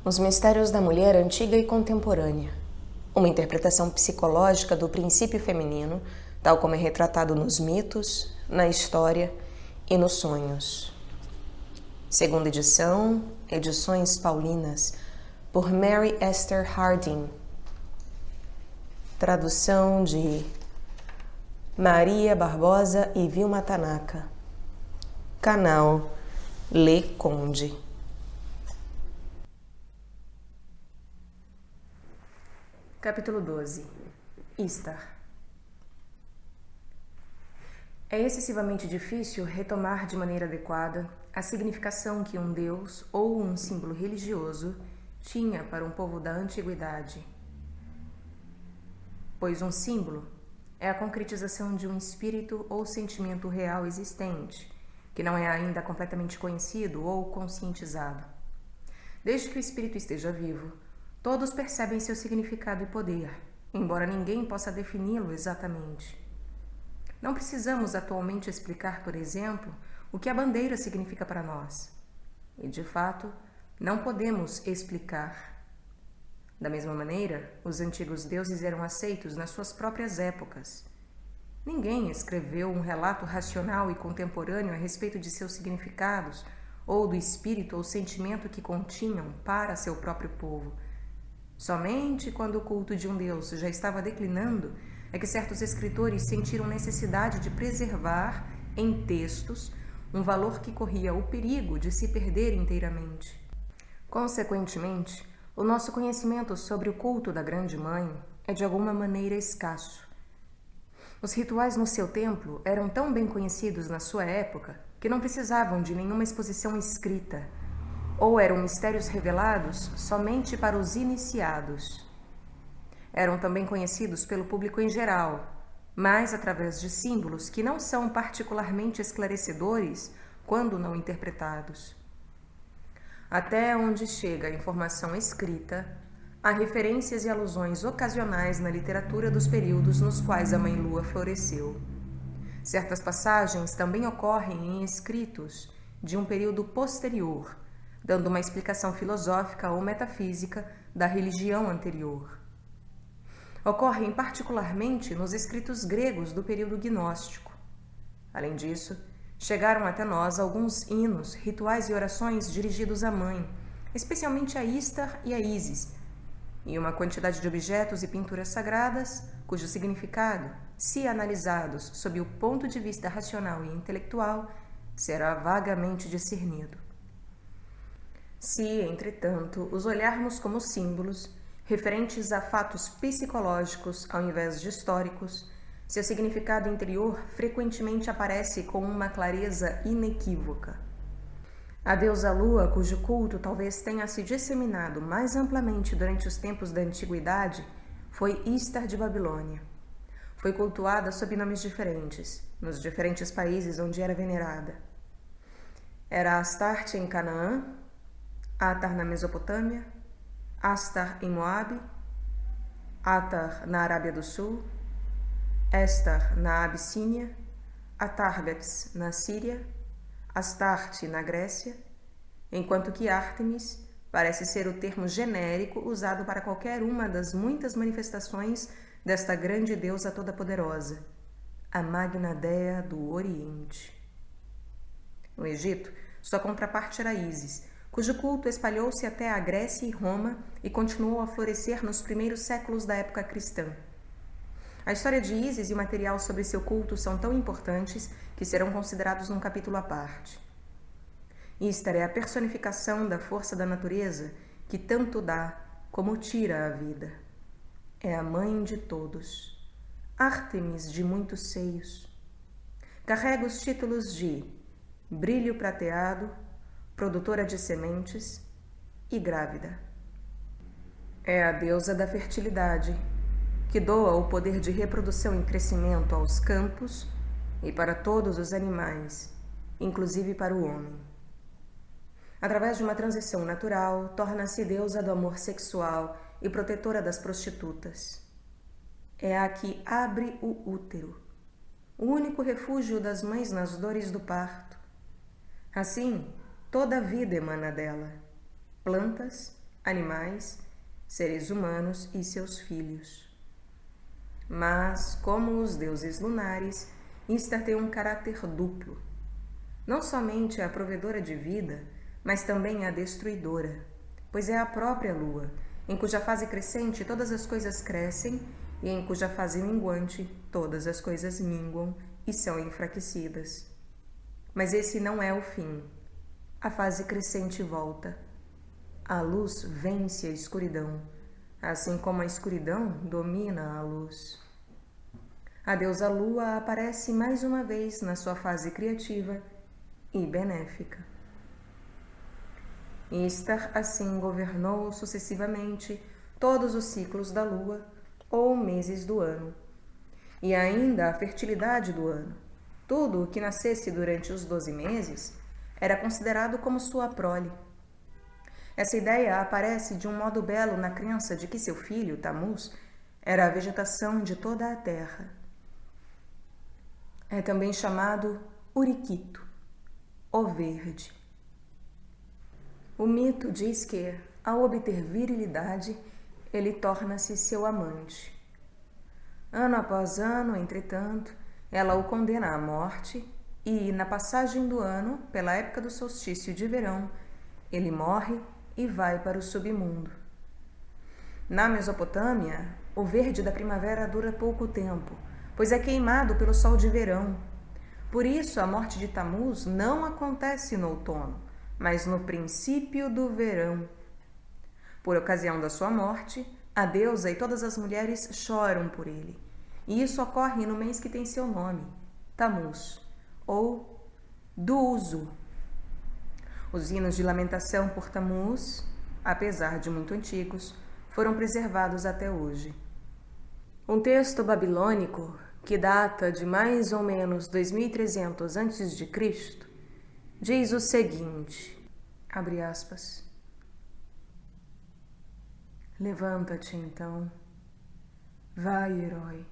Os mistérios da mulher antiga e contemporânea. Uma interpretação psicológica do princípio feminino, tal como é retratado nos mitos, na história e nos sonhos. Segunda edição, Edições Paulinas, por Mary Esther Harding. Tradução de Maria Barbosa e Vilma Tanaka. Canal Lê Conde. Capítulo 12. Istar. É excessivamente difícil retomar de maneira adequada a significação que um deus ou um símbolo religioso tinha para um povo da antiguidade. Pois um símbolo é a concretização de um espírito ou sentimento real existente, que não é ainda completamente conhecido ou conscientizado. Desde que o espírito esteja vivo, todos percebem seu significado e poder, embora ninguém possa defini-lo exatamente. Não precisamos atualmente explicar, por exemplo, o que a bandeira significa para nós. E, de fato, não podemos explicar. Da mesma maneira, os antigos deuses eram aceitos nas suas próprias épocas. Ninguém escreveu um relato racional e contemporâneo a respeito de seus significados ou do espírito ou sentimento que continham para seu próprio povo. Somente quando o culto de um deus já estava declinando é que certos escritores sentiram necessidade de preservar, em textos, um valor que corria o perigo de se perder inteiramente. Consequentemente, o nosso conhecimento sobre o culto da Grande Mãe é de alguma maneira escasso. Os rituais no seu templo eram tão bem conhecidos na sua época que não precisavam de nenhuma exposição escrita, ou eram mistérios revelados somente para os iniciados. Eram também conhecidos pelo público em geral, mas através de símbolos que não são particularmente esclarecedores quando não interpretados. Até onde chega a informação escrita, há referências e alusões ocasionais na literatura dos períodos nos quais a Mãe-Lua floresceu. Certas passagens também ocorrem em escritos de um período posterior, dando uma explicação filosófica ou metafísica da religião anterior. Ocorrem particularmente nos escritos gregos do período gnóstico. Além disso, chegaram até nós alguns hinos, rituais e orações dirigidos à Mãe, especialmente a Istar e a Ísis, e uma quantidade de objetos e pinturas sagradas, cujo significado, se analisados sob o ponto de vista racional e intelectual, será vagamente discernido. Se, entretanto, os olharmos como símbolos, referentes a fatos psicológicos ao invés de históricos, seu significado interior frequentemente aparece com uma clareza inequívoca. A deusa Lua, cujo culto talvez tenha se disseminado mais amplamente durante os tempos da antiguidade, foi Istar de Babilônia. Foi cultuada sob nomes diferentes, nos diferentes países onde era venerada. Era Astarte em Canaã, Atar na Mesopotâmia, Astar em Moabe, Atar na Arábia do Sul, Estar na Abissínia, Atargates na Síria, Astarte na Grécia, enquanto que Ártemis parece ser o termo genérico usado para qualquer uma das muitas manifestações desta grande deusa toda-poderosa, a Magna Dea do Oriente. No Egito, sua contraparte era Ísis, cujo culto espalhou-se até a Grécia e Roma e continuou a florescer nos primeiros séculos da época cristã. A história de Ísis e o material sobre seu culto são tão importantes que serão considerados num capítulo à parte. Istar é a personificação da força da natureza que tanto dá como tira a vida. É a mãe de todos, Ártemis de muitos seios. Carrega os títulos de brilho prateado, produtora de sementes e grávida. É a deusa da fertilidade, que doa o poder de reprodução e crescimento aos campos e para todos os animais, inclusive para o homem. Através de uma transição natural, torna-se deusa do amor sexual e protetora das prostitutas. É a que abre o útero, o único refúgio das mães nas dores do parto. Assim, toda a vida emana dela, plantas, animais, seres humanos e seus filhos. Mas, como os deuses lunares, Istar tem um caráter duplo. Não somente é a provedora de vida, mas também a destruidora, pois é a própria lua, em cuja fase crescente todas as coisas crescem e em cuja fase minguante todas as coisas minguam e são enfraquecidas. Mas esse não é o fim. A fase crescente volta. A luz vence a escuridão, assim como a escuridão domina a luz. A deusa Lua aparece mais uma vez na sua fase criativa e benéfica. Istar, assim, governou sucessivamente todos os ciclos da Lua ou meses do ano, e ainda a fertilidade do ano. Tudo o que nascesse durante os 12 meses era considerado como sua prole. Essa ideia aparece de um modo belo na crença de que seu filho, Tammuz, era a vegetação de toda a terra. É também chamado Uriquito, o verde. O mito diz que, ao obter virilidade, ele torna-se seu amante. Ano após ano, entretanto, ela o condena à morte e, na passagem do ano, pela época do solstício de verão, ele morre e vai para o submundo. Na Mesopotâmia, o verde da primavera dura pouco tempo, pois é queimado pelo sol de verão. Por isso, a morte de Tammuz não acontece no outono, mas no princípio do verão. Por ocasião da sua morte, a deusa e todas as mulheres choram por ele. E isso ocorre no mês que tem seu nome, Tammuz, ou Duuzu. Os hinos de lamentação por Tammuz, apesar de muito antigos, foram preservados até hoje. Um texto babilônico, que data de mais ou menos 2300 a.C., diz o seguinte, abre aspas, levanta-te então, vai, herói,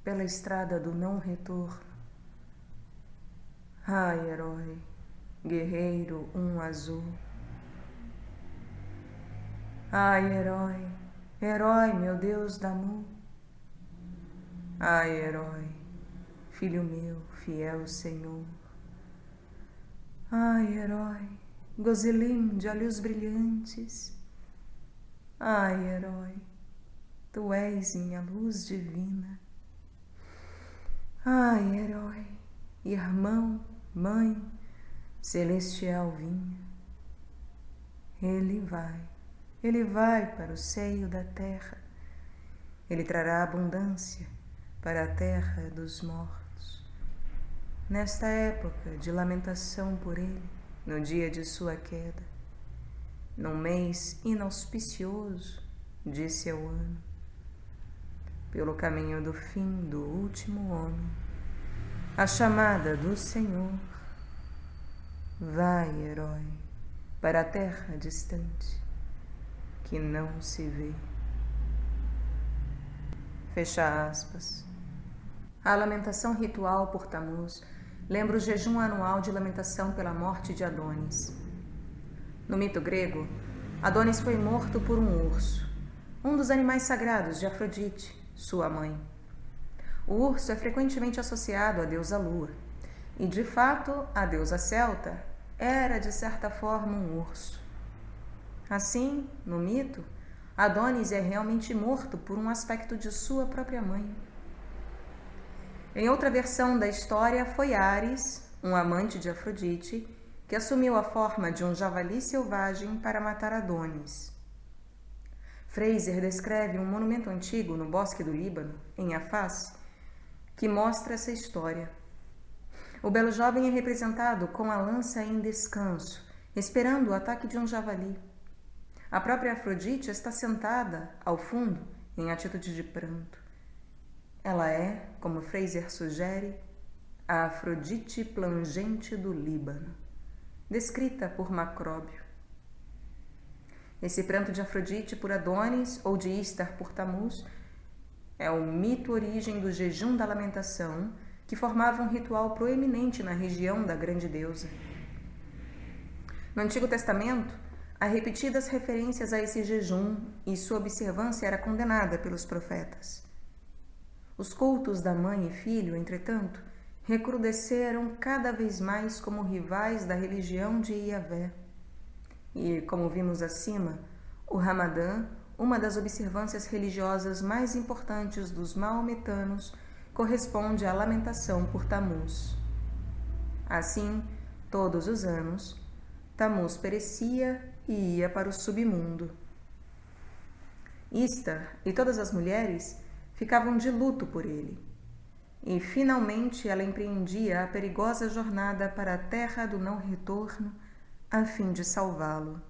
pela estrada do não retorno. Ai, herói, guerreiro azul. Ai, herói, herói, meu Deus da Mu. Ai, herói, filho meu, fiel Senhor. Ai, herói, gozelim de olhos brilhantes. Ai, herói, tu és minha luz divina. Ai, herói, irmão, mãe, celestial vinha. Ele vai para o seio da terra. Ele trará abundância para a terra dos mortos. Nesta época de lamentação por ele, no dia de sua queda, num mês inauspicioso de seu ano, pelo caminho do fim do último homem, a chamada do Senhor, vai, herói, para a terra distante, que não se vê. Fecha aspas. A lamentação ritual por Tammuz lembra o jejum anual de lamentação pela morte de Adonis. No mito grego, Adonis foi morto por um urso, um dos animais sagrados de Afrodite, sua mãe. O urso é frequentemente associado à deusa Lua, e de fato a deusa celta era de certa forma um urso. Assim, no mito, Adonis é realmente morto por um aspecto de sua própria mãe. Em outra versão da história, foi Ares, um amante de Afrodite, que assumiu a forma de um javali selvagem para matar Adonis. Fraser descreve um monumento antigo no bosque do Líbano, em Afaz, que mostra essa história. O belo jovem é representado com a lança em descanso, esperando o ataque de um javali. A própria Afrodite está sentada, ao fundo, em atitude de pranto. Ela é, como Fraser sugere, a Afrodite plangente do Líbano, descrita por Macróbio. Esse pranto de Afrodite por Adonis ou de Istar por Tammuz é o mito origem do jejum da lamentação, que formava um ritual proeminente na região da grande deusa. No Antigo Testamento, Há repetidas referências a esse jejum e sua observância era condenada pelos profetas. Os cultos da mãe e filho, entretanto, recrudesceram cada vez mais como rivais da religião de Yahvé. E, como vimos acima, o Ramadã, uma das observâncias religiosas mais importantes dos maometanos, corresponde à lamentação por Tamuz. Assim, todos os anos, Tamuz perecia e ia para o submundo. Istar e todas as mulheres ficavam de luto por ele. E, finalmente, ela empreendia a perigosa jornada para a terra do não-retorno, a fim de salvá-lo.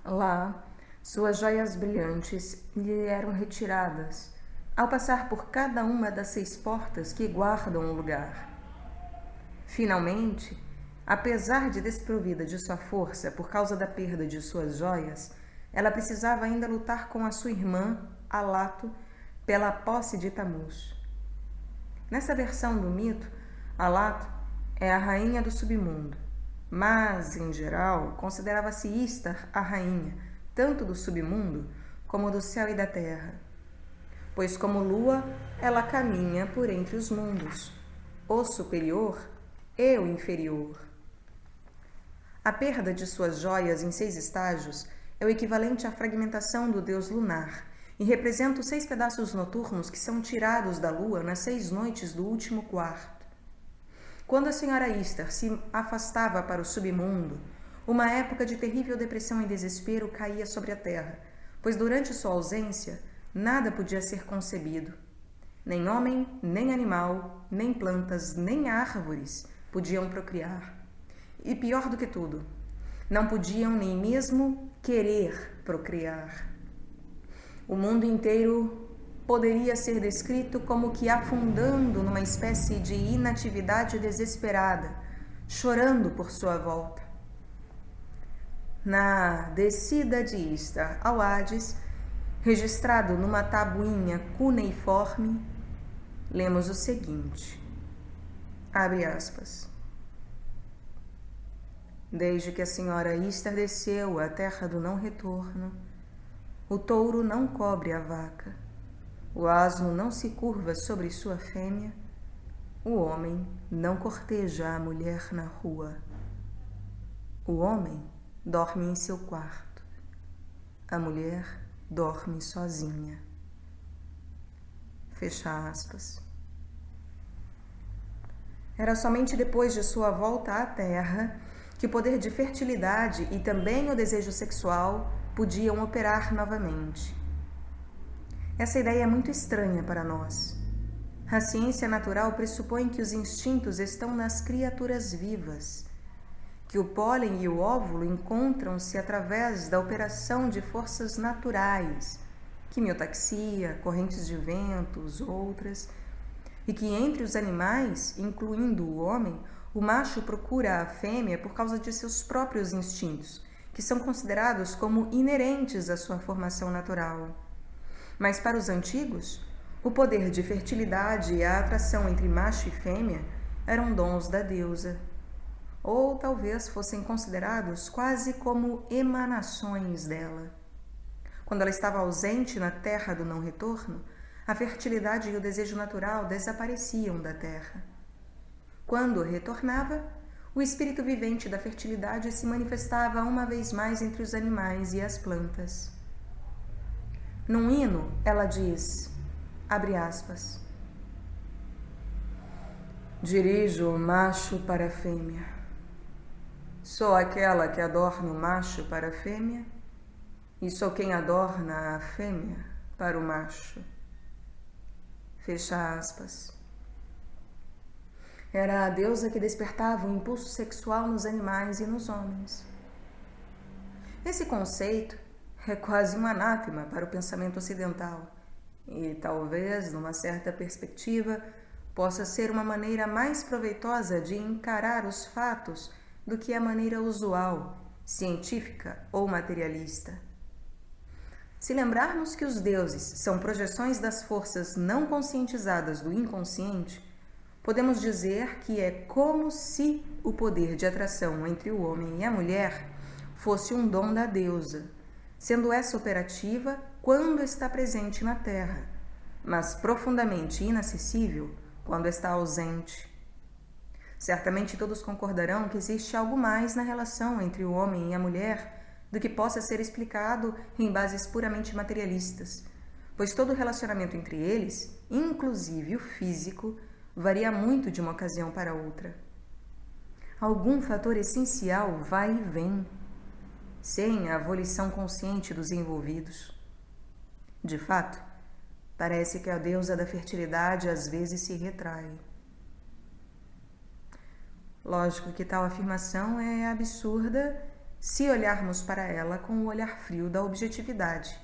Lá, suas joias brilhantes lhe eram retiradas, ao passar por cada uma das 6 portas que guardam o lugar. Finalmente, apesar de desprovida de sua força por causa da perda de suas joias, ela precisava ainda lutar com a sua irmã, Alato, pela posse de Tamuz. Nessa versão do mito, Alato é a rainha do submundo, mas, em geral, considerava-se Istar a rainha, tanto do submundo como do céu e da terra. Pois, como lua, ela caminha por entre os mundos, o superior e o inferior. A perda de suas joias em 6 estágios é o equivalente à fragmentação do deus lunar e representa os 6 pedaços noturnos que são tirados da lua nas 6 noites do último quarto. Quando a senhora Istar se afastava para o submundo, uma época de terrível depressão e desespero caía sobre a terra, pois durante sua ausência nada podia ser concebido. Nem homem, nem animal, nem plantas, nem árvores podiam procriar. E pior do que tudo, não podiam nem mesmo querer procriar. O mundo inteiro poderia ser descrito como que afundando numa espécie de inatividade desesperada, chorando por sua volta. Na descida de Istar ao Hades, registrado numa tabuinha cuneiforme, lemos o seguinte, abre aspas. Desde que a senhora Istar desceu à terra do não-retorno, o touro não cobre a vaca, o asno não se curva sobre sua fêmea, o homem não corteja a mulher na rua. O homem dorme em seu quarto, a mulher dorme sozinha. Fecha aspas. Era somente depois de sua volta à terra que o poder de fertilidade e também o desejo sexual podiam operar novamente. Essa ideia é muito estranha para nós. A ciência natural pressupõe que os instintos estão nas criaturas vivas, que o pólen e o óvulo encontram-se através da operação de forças naturais, quimiotaxia, correntes de ventos, outras, e que entre os animais, incluindo o homem, o macho procura a fêmea por causa de seus próprios instintos, que são considerados como inerentes à sua formação natural. Mas para os antigos, o poder de fertilidade e a atração entre macho e fêmea eram dons da deusa, ou talvez fossem considerados quase como emanações dela. Quando ela estava ausente na terra do não-retorno, a fertilidade e o desejo natural desapareciam da terra. Quando retornava, o espírito vivente da fertilidade se manifestava uma vez mais entre os animais e as plantas. Num hino, ela diz, abre aspas, dirijo o macho para a fêmea. Sou aquela que adorna o macho para a fêmea e sou quem adorna a fêmea para o macho. Fecha aspas. Era a deusa que despertava o impulso sexual nos animais e nos homens. Esse conceito é quase um anátema para o pensamento ocidental e talvez, numa certa perspectiva, possa ser uma maneira mais proveitosa de encarar os fatos do que a maneira usual, científica ou materialista. Se lembrarmos que os deuses são projeções das forças não conscientizadas do inconsciente, podemos dizer que é como se o poder de atração entre o homem e a mulher fosse um dom da deusa, sendo essa operativa quando está presente na Terra, mas profundamente inacessível quando está ausente. Certamente todos concordarão que existe algo mais na relação entre o homem e a mulher do que possa ser explicado em bases puramente materialistas, pois todo relacionamento entre eles, inclusive o físico, varia muito de uma ocasião para outra. Algum fator essencial vai e vem, sem a volição consciente dos envolvidos. De fato, parece que a deusa da fertilidade às vezes se retrai. Lógico que tal afirmação é absurda se olharmos para ela com o olhar frio da objetividade.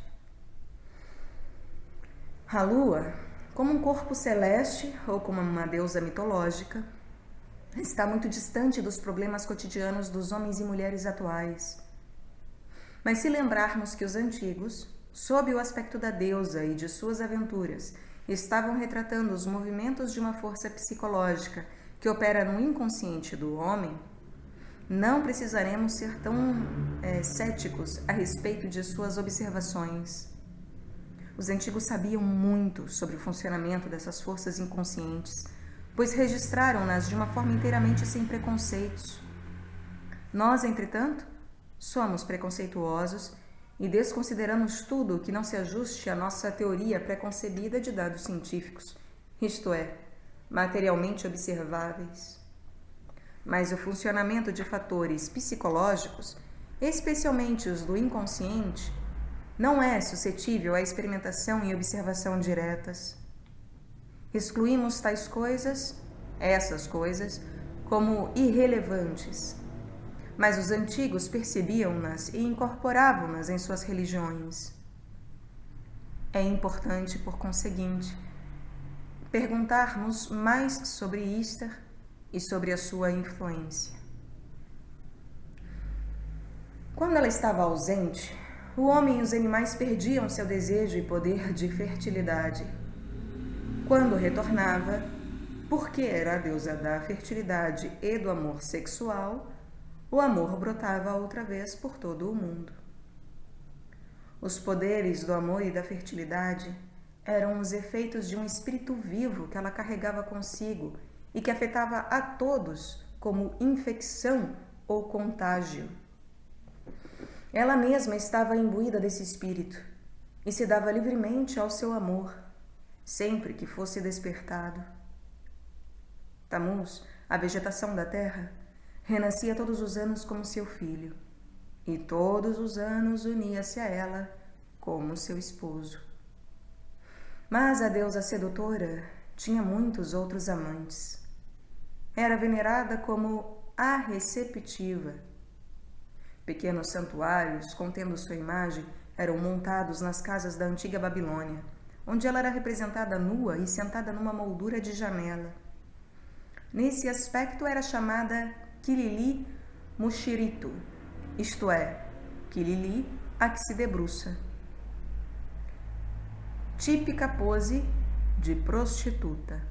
A Lua, como um corpo celeste ou como uma deusa mitológica, está muito distante dos problemas cotidianos dos homens e mulheres atuais. Mas se lembrarmos que os antigos, sob o aspecto da deusa e de suas aventuras, estavam retratando os movimentos de uma força psicológica que opera no inconsciente do homem, não precisaremos ser tão céticos a respeito de suas observações. Os antigos sabiam muito sobre o funcionamento dessas forças inconscientes, pois registraram-nas de uma forma inteiramente sem preconceitos. Nós, entretanto, somos preconceituosos e desconsideramos tudo o que não se ajuste à nossa teoria preconcebida de dados científicos, isto é, materialmente observáveis. Mas o funcionamento de fatores psicológicos, especialmente os do inconsciente, não é suscetível à experimentação e observação diretas. Excluímos tais coisas, essas coisas, como irrelevantes, mas os antigos percebiam-nas e incorporavam-nas em suas religiões. É importante, por conseguinte, perguntarmos mais sobre Ishtar e sobre a sua influência. Quando ela estava ausente, o homem e os animais perdiam seu desejo e poder de fertilidade. Quando retornava, porque era a deusa da fertilidade e do amor sexual, o amor brotava outra vez por todo o mundo. Os poderes do amor e da fertilidade eram os efeitos de um espírito vivo que ela carregava consigo e que afetava a todos como infecção ou contágio. Ela mesma estava imbuída desse espírito e se dava livremente ao seu amor, sempre que fosse despertado. Tamuz, a vegetação da terra, renascia todos os anos como seu filho, e todos os anos unia-se a ela como seu esposo. Mas a deusa sedutora tinha muitos outros amantes. Era venerada como a receptiva. Pequenos santuários, contendo sua imagem, eram montados nas casas da antiga Babilônia, onde ela era representada nua e sentada numa moldura de janela. Nesse aspecto era chamada Kilili Mushiritu, isto é, Kilili, a que se debruça. Típica pose de prostituta.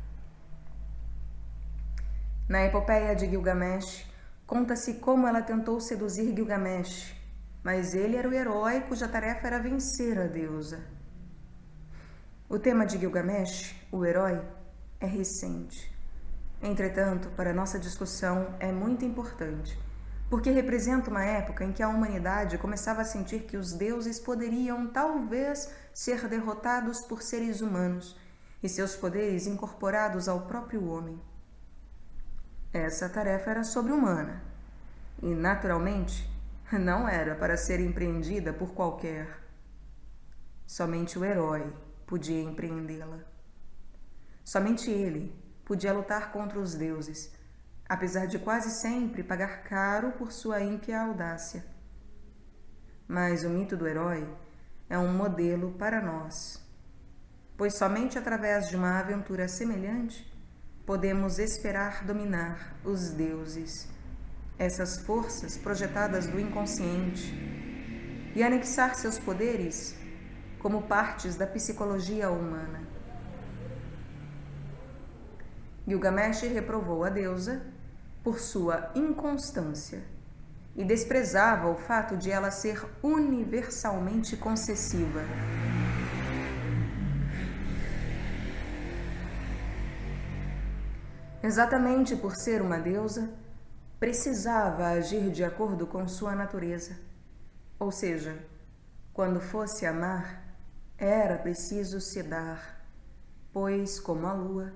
Na epopeia de Gilgamesh, conta-se como ela tentou seduzir Gilgamesh, mas ele era o herói cuja tarefa era vencer a deusa. O tema de Gilgamesh, o herói, é recente. Entretanto, para nossa discussão é muito importante, porque representa uma época em que a humanidade começava a sentir que os deuses poderiam, talvez, ser derrotados por seres humanos e seus poderes incorporados ao próprio homem. Essa tarefa era sobre-humana e, naturalmente, não era para ser empreendida por qualquer. Somente o herói podia empreendê-la. Somente ele podia lutar contra os deuses, apesar de quase sempre pagar caro por sua ímpia audácia. Mas o mito do herói é um modelo para nós, pois somente através de uma aventura semelhante podemos esperar dominar os deuses, essas forças projetadas do inconsciente, e anexar seus poderes como partes da psicologia humana. Gilgamesh reprovou a deusa por sua inconstância e desprezava o fato de ela ser universalmente concessiva. Exatamente por ser uma deusa, precisava agir de acordo com sua natureza. Ou seja, quando fosse amar, era preciso se dar, pois, como a lua,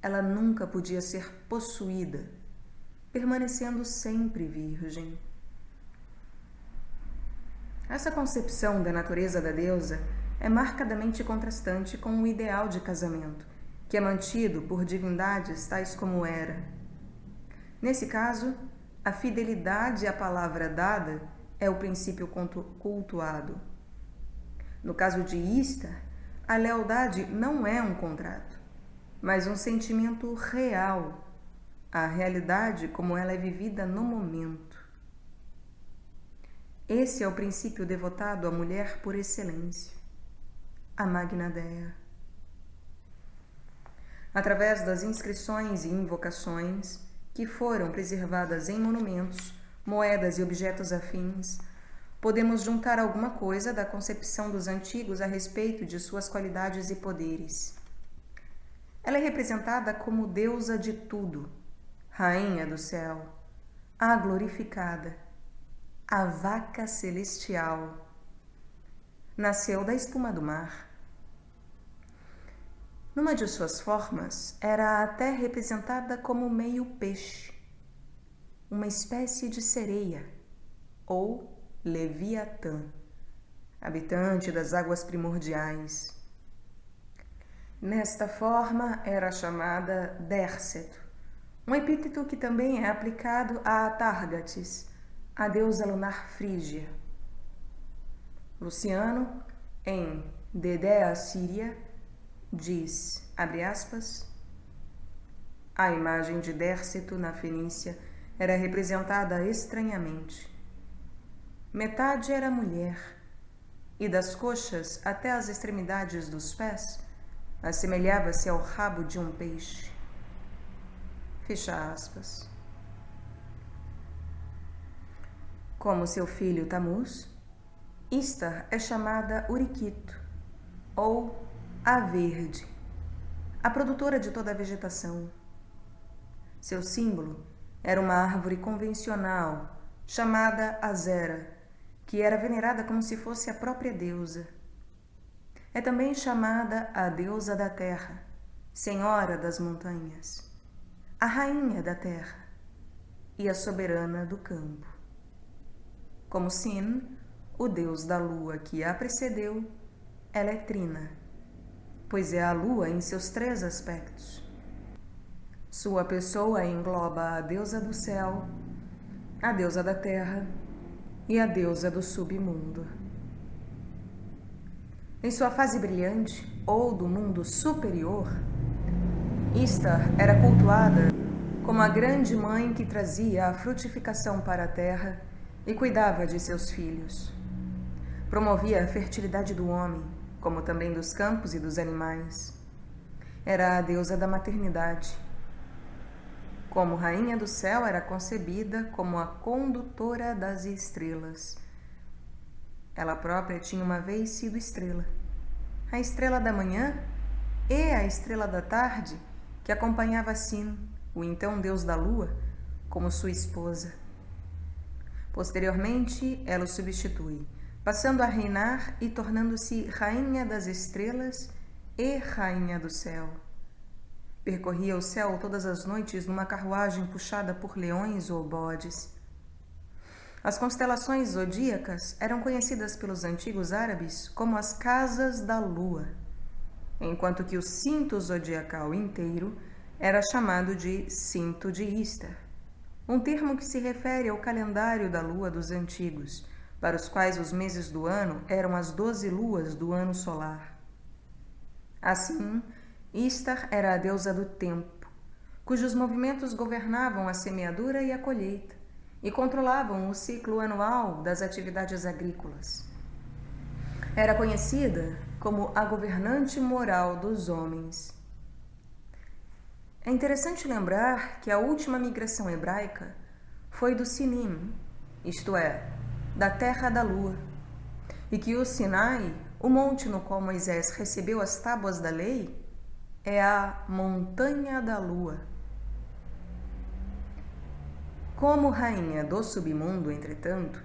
ela nunca podia ser possuída, permanecendo sempre virgem. Essa concepção da natureza da deusa é marcadamente contrastante com o ideal de casamento, que é mantido por divindades tais como Hera. Nesse caso, a fidelidade à palavra dada é o princípio cultuado. No caso de Istar, a lealdade não é um contrato, mas um sentimento real, a realidade como ela é vivida no momento. Esse é o princípio devotado à mulher por excelência, a Magna Dea. Através das inscrições e invocações, que foram preservadas em monumentos, moedas e objetos afins, podemos juntar alguma coisa da concepção dos antigos a respeito de suas qualidades e poderes. Ela é representada como deusa de tudo, rainha do céu, a glorificada, a vaca celestial. Nasceu da espuma do mar. Numa de suas formas, era até representada como meio peixe, uma espécie de sereia, ou Leviatã, habitante das águas primordiais. Nesta forma, era chamada Derceto, um epíteto que também é aplicado a Atargatis, a deusa lunar frígia. Luciano, em Dedéa Síria, diz, abre aspas, a imagem de Derceto na Fenícia era representada estranhamente. Metade era mulher, e das coxas até as extremidades dos pés assemelhava-se ao rabo de um peixe. Fecha aspas. Como seu filho Tamuz, Istar é chamada Uriquito, ou a verde, a produtora de toda a vegetação. Seu símbolo era uma árvore convencional, chamada Azera, que era venerada como se fosse a própria deusa. É também chamada a deusa da terra, senhora das montanhas, a rainha da terra e a soberana do campo. Como Sin, o deus da lua que a precedeu, ela é trina, pois é a lua em seus 3 aspectos. Sua pessoa engloba a deusa do céu, a deusa da terra e a deusa do submundo. Em sua fase brilhante, ou do mundo superior, Istar era cultuada como a grande mãe que trazia a frutificação para a terra e cuidava de seus filhos. Promovia a fertilidade do homem, como também dos campos e dos animais. Era a deusa da maternidade. Como rainha do céu, era concebida como a condutora das estrelas. Ela própria tinha uma vez sido estrela, a estrela da manhã e a estrela da tarde, que acompanhava Sin, o então deus da lua, como sua esposa. Posteriormente, ela o substitui, passando a reinar e tornando-se rainha das estrelas e rainha do céu. Percorria o céu todas as noites numa carruagem puxada por leões ou bodes. As constelações zodíacas eram conhecidas pelos antigos árabes como as casas da lua, enquanto que o cinto zodiacal inteiro era chamado de cinto de Istar, um termo que se refere ao calendário da lua dos antigos, para os quais os meses do ano eram as 12 luas do ano solar. Assim, Istar era a deusa do tempo, cujos movimentos governavam a semeadura e a colheita, e controlavam o ciclo anual das atividades agrícolas. Era conhecida como a governante moral dos homens. É interessante lembrar que a última migração hebraica foi do Sinim, isto é, da terra da lua, e que o Sinai, o monte no qual Moisés recebeu as tábuas da lei, é a montanha da lua. Como rainha do submundo, entretanto,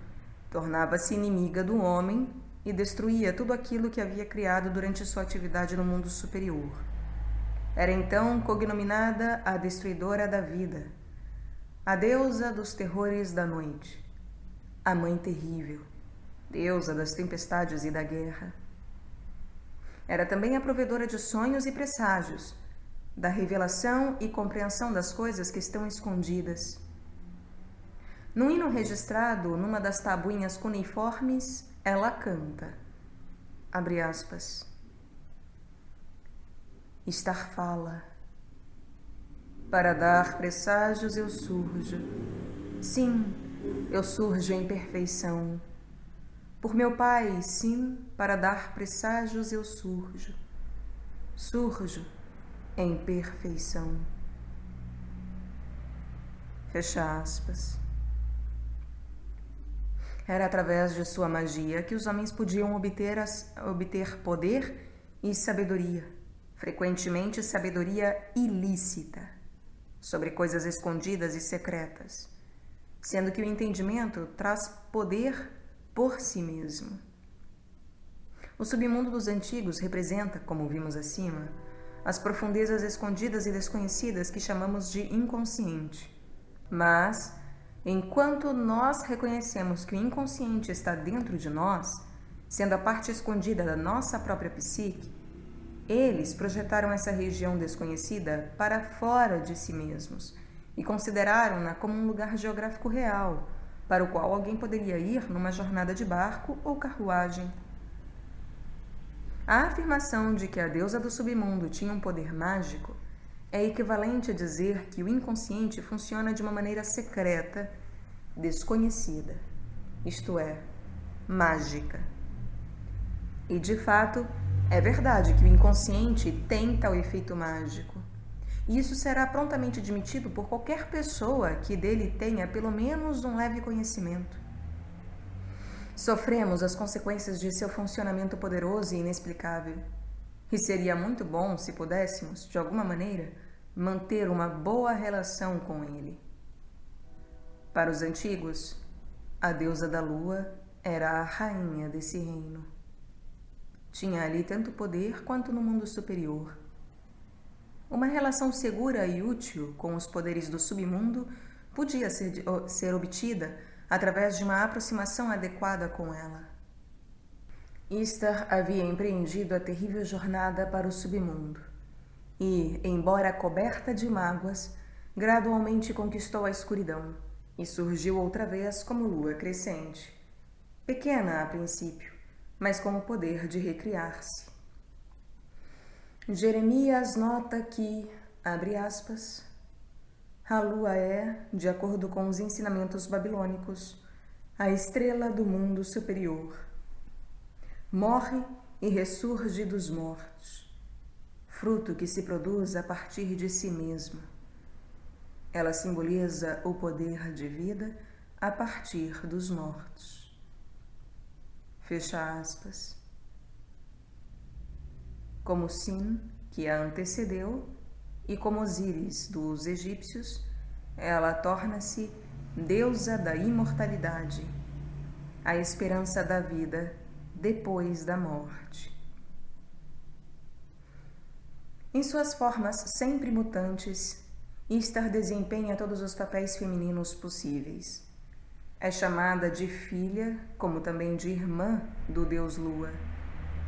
tornava-se inimiga do homem e destruía tudo aquilo que havia criado durante sua atividade no mundo superior. Era então cognominada a destruidora da vida, a deusa dos terrores da noite, a mãe terrível, deusa das tempestades e da guerra. Era também a provedora de sonhos e presságios, da revelação e compreensão das coisas que estão escondidas. No hino registrado numa das tabuinhas cuneiformes, ela canta, abre aspas, estar fala, para dar presságios eu surjo, sim, eu surjo em perfeição. Por meu Pai, sim, para dar presságios eu surjo, surjo em perfeição. Fecha aspas. Era através de sua magia que os homens podiam obter poder e sabedoria, frequentemente sabedoria ilícita, sobre coisas escondidas e secretas, sendo que o entendimento traz poder por si mesmo. O submundo dos antigos representa, como vimos acima, as profundezas escondidas e desconhecidas que chamamos de inconsciente. Mas, enquanto nós reconhecemos que o inconsciente está dentro de nós, sendo a parte escondida da nossa própria psique, eles projetaram essa região desconhecida para fora de si mesmos e consideraram-na como um lugar geográfico real, para o qual alguém poderia ir numa jornada de barco ou carruagem. A afirmação de que a deusa do submundo tinha um poder mágico é equivalente a dizer que o inconsciente funciona de uma maneira secreta, desconhecida, isto é, mágica. E, de fato, é verdade que o inconsciente tem tal efeito mágico. E isso será prontamente admitido por qualquer pessoa que dele tenha pelo menos um leve conhecimento. Sofremos as consequências de seu funcionamento poderoso e inexplicável. E seria muito bom se pudéssemos, de alguma maneira, manter uma boa relação com ele. Para os antigos, a deusa da lua era a rainha desse reino. Tinha ali tanto poder quanto no mundo superior. Uma relação segura e útil com os poderes do submundo podia ser obtida através de uma aproximação adequada com ela. Istar havia empreendido a terrível jornada para o submundo e, embora coberta de mágoas, gradualmente conquistou a escuridão e surgiu outra vez como lua crescente, pequena a princípio, mas com o poder de recriar-se. Jeremias nota que, abre aspas, a lua é, de acordo com os ensinamentos babilônicos, a estrela do mundo superior. Morre e ressurge dos mortos, fruto que se produz a partir de si mesma. Ela simboliza o poder de vida a partir dos mortos. Fecha aspas. Como Sin, que a antecedeu, e como Osíris dos egípcios, ela torna-se deusa da imortalidade, a esperança da vida depois da morte. Em suas formas sempre mutantes, Istar desempenha todos os papéis femininos possíveis. É chamada de filha, como também de irmã do deus Lua,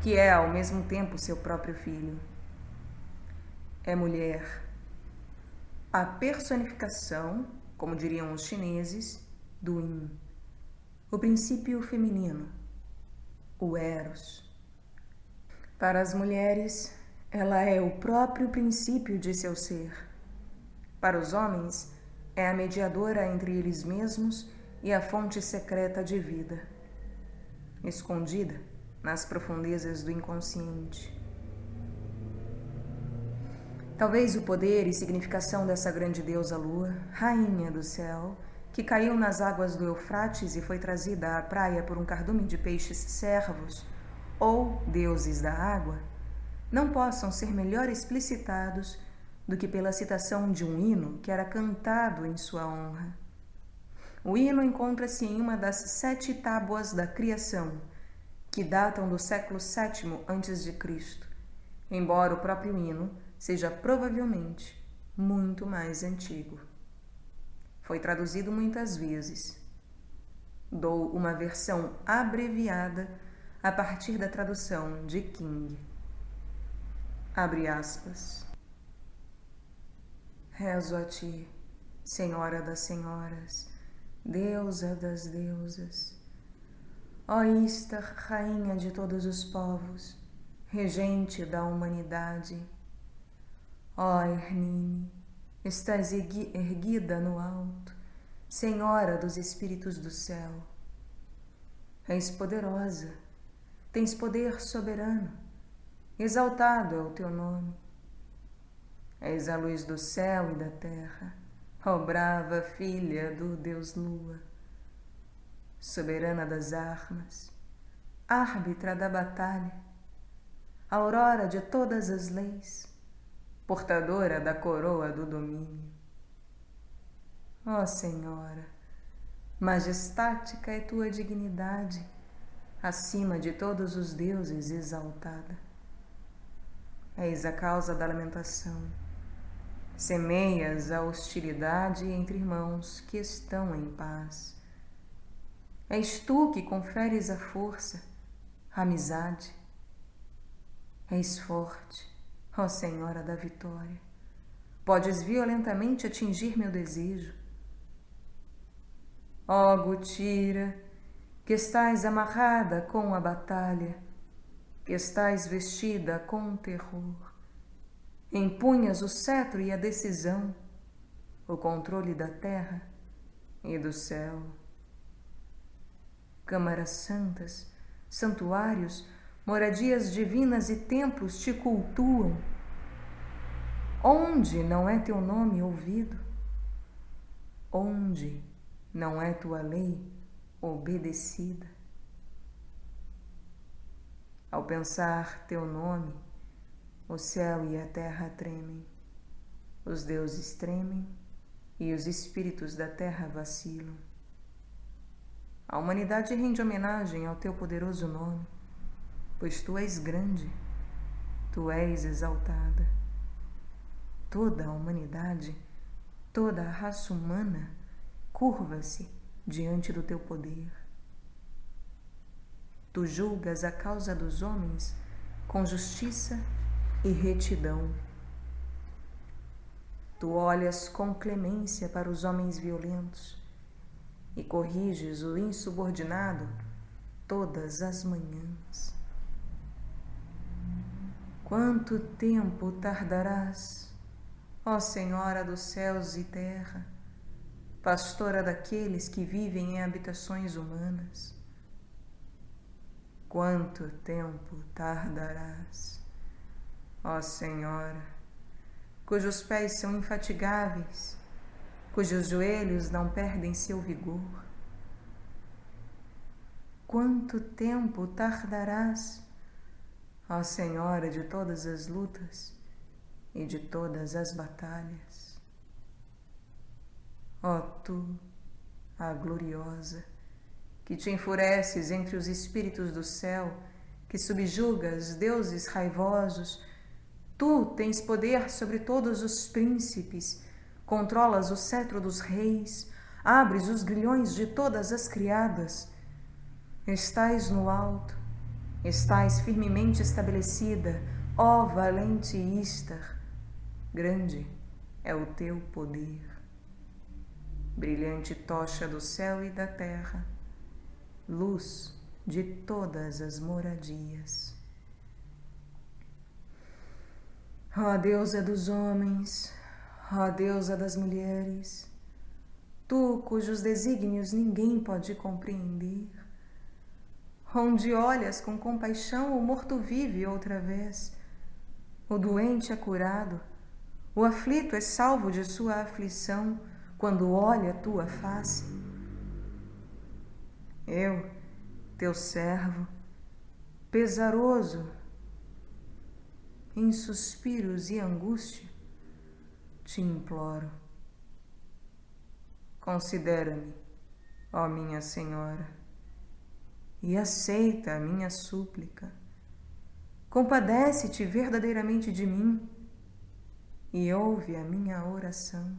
que é ao mesmo tempo seu próprio filho. É mulher, a personificação, como diriam os chineses, do Yin, o princípio feminino, o Eros. Para as mulheres, ela é o próprio princípio de seu ser. Para os homens, é a mediadora entre eles mesmos e a fonte secreta de vida, escondida nas profundezas do inconsciente. Talvez o poder e significação dessa grande deusa lua, rainha do céu, que caiu nas águas do Eufrates e foi trazida à praia por um cardume de peixes servos, ou deuses da água, não possam ser melhor explicitados do que pela citação de um hino que era cantado em sua honra. O hino encontra-se em uma das 7 tábuas da criação, que datam do século VII a.C., embora o próprio hino seja provavelmente muito mais antigo. Foi traduzido muitas vezes. Dou uma versão abreviada a partir da tradução de King. Abre aspas. Rezo a ti, Senhora das senhoras, Deusa das deusas. Ó Istar, Rainha de todos os povos, Regente da humanidade. Ó Ernine, estás erguida no alto, Senhora dos espíritos do céu. És poderosa, tens poder soberano, exaltado é o teu nome. És a luz do céu e da terra, ó brava filha do Deus Lua, soberana das armas, árbitra da batalha, aurora de todas as leis, portadora da coroa do domínio. Ó Senhora, majestática é tua dignidade, acima de todos os deuses exaltada. És a causa da lamentação, semeias a hostilidade entre irmãos que estão em paz. És tu que conferes a força, a amizade. És forte, ó Senhora da vitória. Podes violentamente atingir meu desejo. Ó Gutira, que estás amarrada com a batalha, que estás vestida com o terror, empunhas o cetro e a decisão, o controle da terra e do céu. Câmaras santas, santuários, moradias divinas e templos te cultuam. Onde não é teu nome ouvido? Onde não é tua lei obedecida? Ao pensar teu nome, o céu e a terra tremem, os deuses tremem e os espíritos da terra vacilam. A humanidade rende homenagem ao teu poderoso nome, pois tu és grande, tu és exaltada. Toda a humanidade, toda a raça humana curva-se diante do teu poder. Tu julgas a causa dos homens com justiça e retidão. Tu olhas com clemência para os homens violentos e corriges o insubordinado todas as manhãs. Quanto tempo tardarás, ó Senhora dos céus e terra, pastora daqueles que vivem em habitações humanas? Quanto tempo tardarás, ó Senhora, cujos pés são infatigáveis, cujos joelhos não perdem seu vigor? Quanto tempo tardarás, ó Senhora de todas as lutas e de todas as batalhas? Ó tu, a gloriosa, que te enfureces entre os espíritos do céu, que subjugas deuses raivosos, tu tens poder sobre todos os príncipes, controlas o cetro dos reis, abres os grilhões de todas as criadas. Estás no alto, estás firmemente estabelecida, ó valente Istar, grande é o teu poder. Brilhante tocha do céu e da terra, luz de todas as moradias. Ó deusa dos homens, ó deusa das mulheres, tu cujos desígnios ninguém pode compreender, onde olhas com compaixão o morto vive outra vez, o doente é curado, o aflito é salvo de sua aflição, quando olho a tua face. Eu, teu servo, pesaroso, em suspiros e angústia, te imploro. Considera-me, ó minha Senhora, e aceita a minha súplica. Compadece-te verdadeiramente de mim e ouve a minha oração.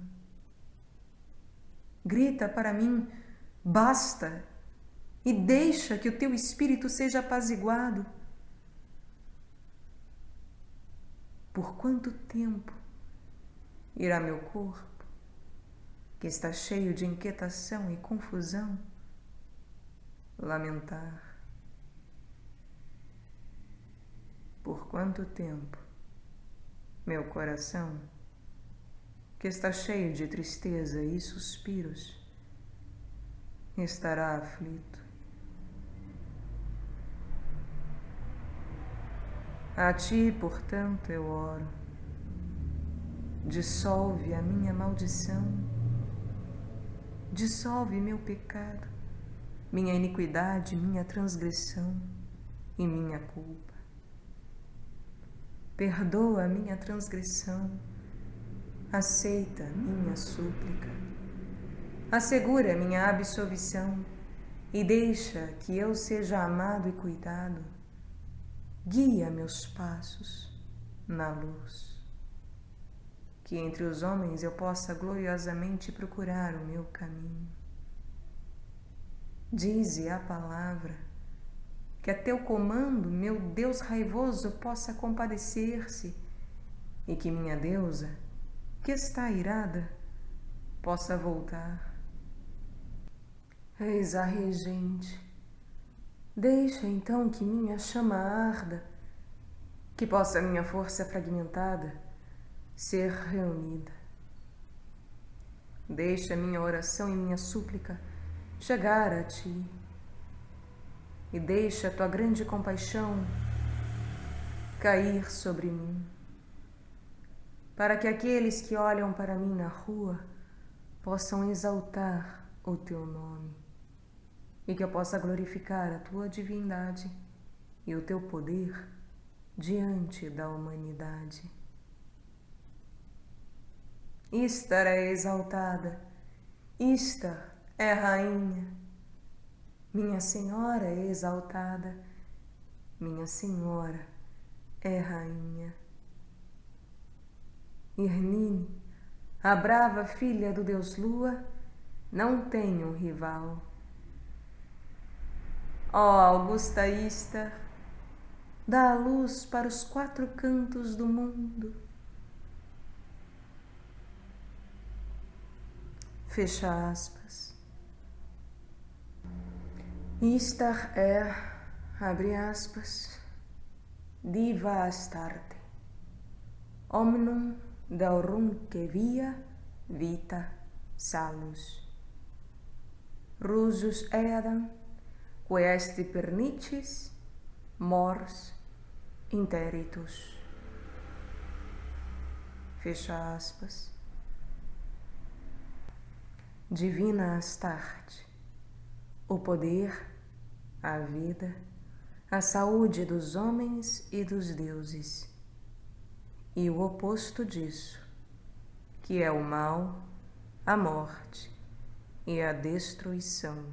Grita para mim, basta, e deixa que o teu espírito seja apaziguado. Por quanto tempo irá meu corpo, que está cheio de inquietação e confusão, lamentar? Por quanto tempo meu coração, que está cheio de tristeza e suspiros, estará aflito? A ti, portanto, eu oro. Dissolve a minha maldição, dissolve meu pecado, minha iniquidade, minha transgressão e minha culpa. Perdoa a minha transgressão, aceita minha súplica, assegura minha absolvição e deixa que eu seja amado e cuidado. Guia meus passos na luz, que entre os homens eu possa gloriosamente procurar o meu caminho. Dize a palavra, que a teu comando meu Deus raivoso possa compadecer-se e que minha deusa, que está irada, possa voltar. Eis a regente, deixa então que minha chama arda, que possa minha força fragmentada ser reunida. Deixa minha oração e minha súplica chegar a ti, e deixa tua grande compaixão cair sobre mim, para que aqueles que olham para mim na rua possam exaltar o teu nome, e que eu possa glorificar a tua divindade e o teu poder diante da humanidade. Istar é exaltada, Istar é rainha, minha Senhora é exaltada, minha Senhora é rainha. Irnine, a brava filha do deus Lua, não tem um rival. Ó augusta Istar, dá a luz para os quatro cantos do mundo. Fecha aspas. Istar é, abre aspas, diva Astarte, omnum daurumque via vita salus. Rusus eadam, que est pernicis mors interitus. Fecha aspas. Divina Astarte, o poder, a vida, a saúde dos homens e dos deuses, e o oposto disso, que é o mal, a morte e a destruição.